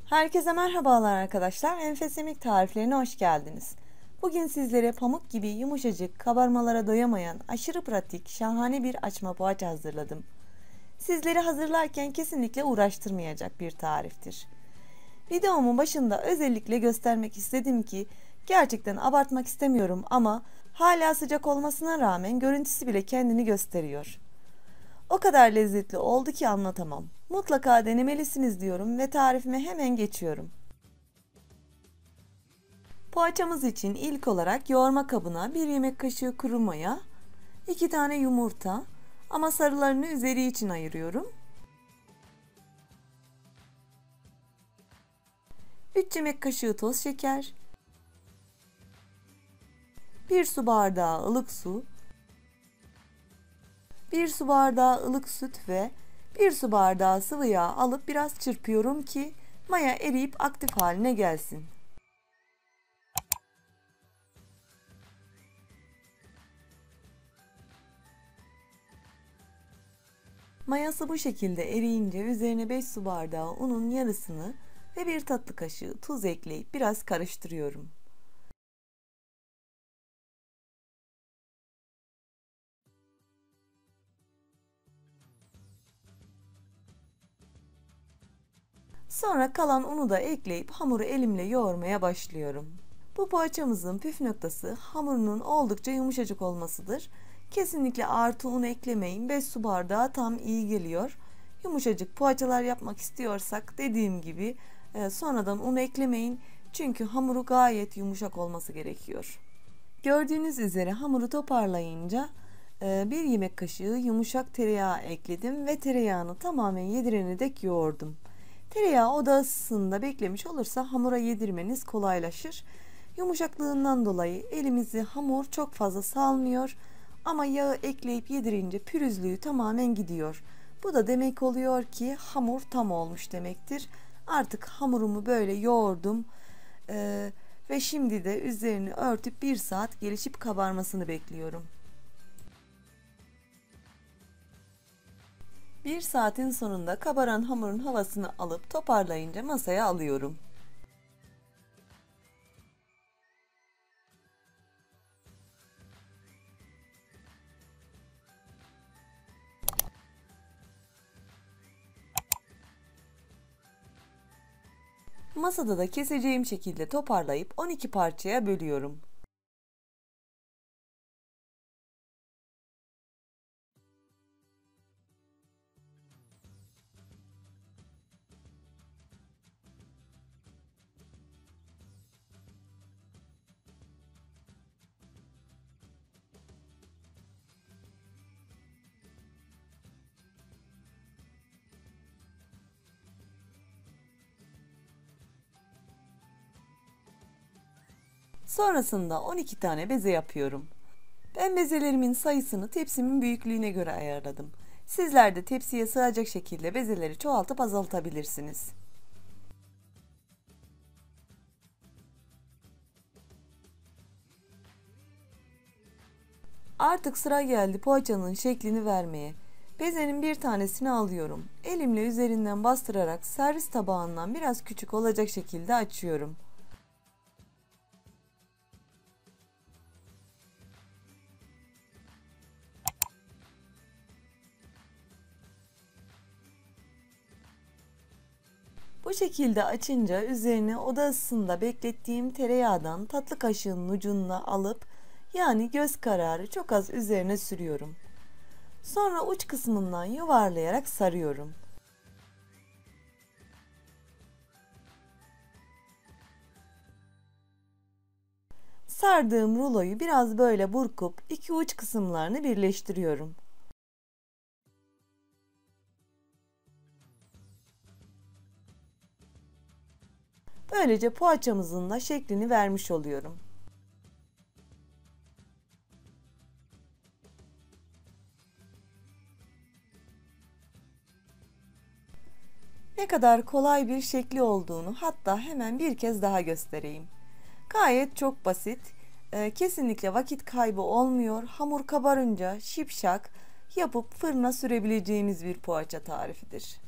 Herkese merhabalar arkadaşlar. Enfes yemek tariflerine hoş geldiniz. Bugün sizlere pamuk gibi yumuşacık, kabarmalara doyamayan, aşırı pratik, şahane bir açma poğaça hazırladım. Sizleri hazırlarken kesinlikle uğraştırmayacak bir tariftir. Videomun başında özellikle göstermek istedim ki gerçekten abartmak istemiyorum ama hala sıcak olmasına rağmen görüntüsü bile kendini gösteriyor. O kadar lezzetli oldu ki anlatamam. Mutlaka denemelisiniz diyorum ve tarifime hemen geçiyorum. Poğaçamız için ilk olarak yoğurma kabına 1 yemek kaşığı kuru maya, 2 tane yumurta ama sarılarını üzeri için ayırıyorum. 3 yemek kaşığı toz şeker, 1 su bardağı ılık su, 1 su bardağı ılık süt ve 1 su bardağı sıvı yağ alıp biraz çırpıyorum ki maya eriyip aktif haline gelsin. Mayası bu şekilde eriyince üzerine 5 su bardağı unun yarısını ve 1 tatlı kaşığı tuz ekleyip biraz karıştırıyorum. Sonra kalan unu da ekleyip hamuru elimle yoğurmaya başlıyorum. Bu poğaçamızın püf noktası hamurunun oldukça yumuşacık olmasıdır. Kesinlikle artı un eklemeyin. 5 su bardağı tam iyi geliyor. Yumuşacık poğaçalar yapmak istiyorsak dediğim gibi sonradan un eklemeyin. Çünkü hamuru gayet yumuşak olması gerekiyor. Gördüğünüz üzere hamuru toparlayınca 1 yemek kaşığı yumuşak tereyağı ekledim ve tereyağını tamamen yedirene dek yoğurdum. Tereyağı oda ısısında beklemiş olursa hamura yedirmeniz kolaylaşır. Yumuşaklığından dolayı elimizi hamur çok fazla salmıyor ama yağı ekleyip yedirince pürüzlüğü tamamen gidiyor. Bu da demek oluyor ki hamur tam olmuş demektir. Artık hamurumu böyle yoğurdum ve şimdi de üzerini örtüp 1 saat gelişip kabarmasını bekliyorum. 1 saatin sonunda kabaran hamurun havasını alıp toparlayınca masaya alıyorum. Masada da keseceğim şekilde toparlayıp 12 parçaya bölüyorum. Sonrasında 12 tane beze yapıyorum. Ben bezelerimin sayısını tepsimin büyüklüğüne göre ayarladım. Sizler de tepsiye sığacak şekilde bezeleri çoğaltıp azaltabilirsiniz. Artık sıra geldi poğaçanın şeklini vermeye. Bezenin bir tanesini alıyorum. Elimle üzerinden bastırarak servis tabağından biraz küçük olacak şekilde açıyorum. Bu şekilde açınca üzerine oda ısısında beklettiğim tereyağdan tatlı kaşığının ucuna alıp yani göz kararı çok az üzerine sürüyorum. Sonra uç kısmından yuvarlayarak sarıyorum. Sardığım ruloyu biraz böyle burkup iki uç kısımlarını birleştiriyorum. Böylece poğaçamızın da şeklini vermiş oluyorum. Ne kadar kolay bir şekli olduğunu hatta hemen bir kez daha göstereyim. Gayet çok basit. Kesinlikle vakit kaybı olmuyor. Hamur kabarınca şipşak yapıp fırına sürebileceğiniz bir poğaça tarifidir.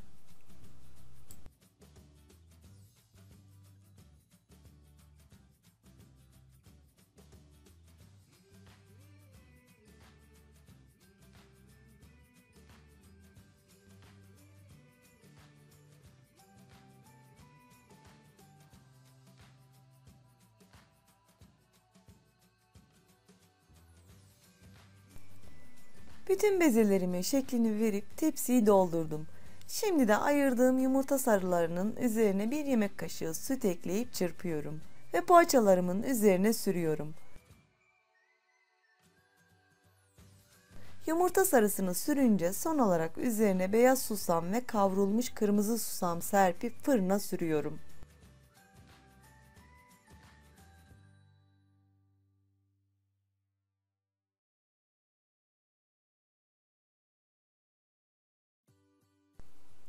Bütün bezelerime şeklini verip tepsiyi doldurdum. Şimdi de ayırdığım yumurta sarılarının üzerine 1 yemek kaşığı süt ekleyip çırpıyorum ve poğaçalarımın üzerine sürüyorum. Yumurta sarısını sürünce son olarak üzerine beyaz susam ve kavrulmuş kırmızı susam serpip fırına sürüyorum.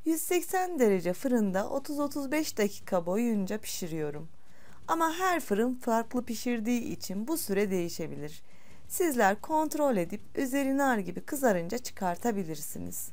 ...180 derece fırında 30-35 dakika boyunca pişiriyorum. Ama her fırın farklı pişirdiği için bu süre değişebilir. Sizler kontrol edip üzeri nar gibi kızarınca çıkartabilirsiniz.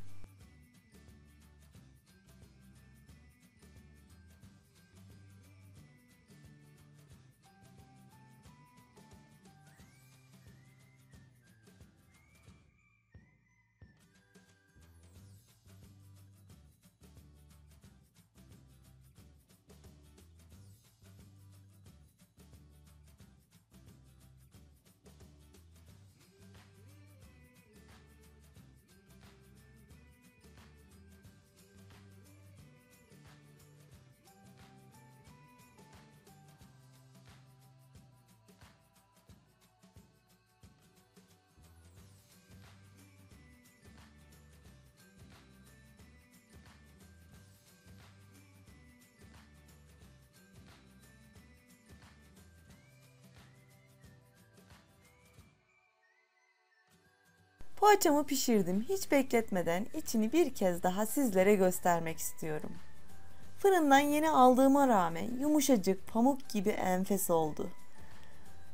Poğaçamı pişirdim. Hiç bekletmeden içini bir kez daha sizlere göstermek istiyorum. Fırından yeni aldığıma rağmen yumuşacık pamuk gibi enfes oldu.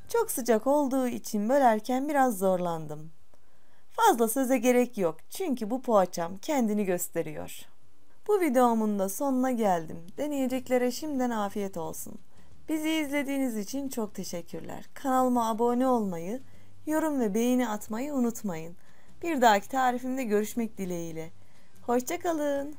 Çok sıcak olduğu için bölerken biraz zorlandım. Fazla söze gerek yok çünkü bu poğaçam kendini gösteriyor. Bu videomun da sonuna geldim. Deneyeceklere şimdiden afiyet olsun. Bizi izlediğiniz için çok teşekkürler. Kanalıma abone olmayı, yorum ve beğeni atmayı unutmayın. Bir dahaki tarifimde görüşmek dileğiyle. Hoşça kalın.